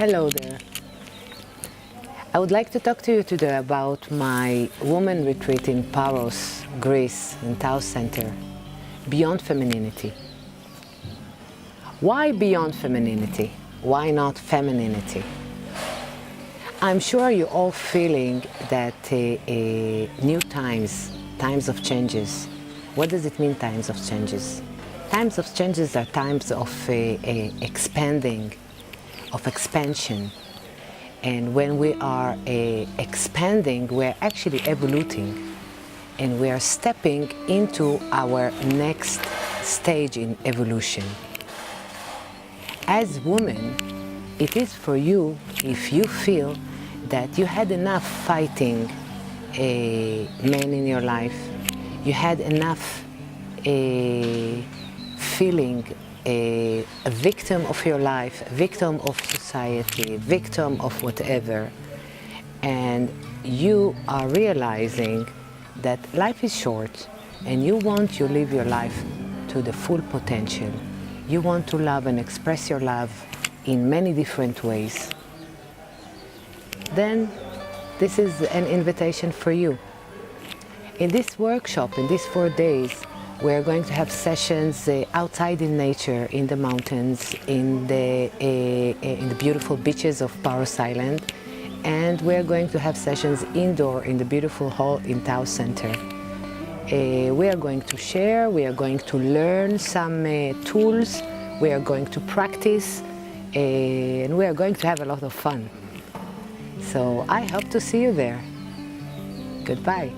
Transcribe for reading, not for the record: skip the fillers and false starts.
Hello there. I would like to talk to you today about my woman retreat in Paros, Greece, in Taos Center, Beyond Femininity. Why Beyond Femininity? Why not femininity? I'm sure you're all feeling that new times of changes. What does it mean, times of changes? Times of changes are times of expanding, of expansion. And when we are expanding, we're actually evoluting, and we are stepping into our next stage in evolution. As women, it is for you, if you feel that you had enough fighting men in your life, you had enough feeling a victim of your life, victim of society, victim of whatever, and you are realizing that life is short and you want to live your life to the full potential. You want to love and express your love in many different ways. Then this is an invitation for you. In this workshop, in these 4 days, we're going to have sessions outside in nature, in the mountains, in the beautiful beaches of Paros Island, and we're going to have sessions indoor in the beautiful hall in Taos Center. We are going to share, we are going to learn some tools, we are going to practice, and we are going to have a lot of fun. So I hope to see you there. Goodbye.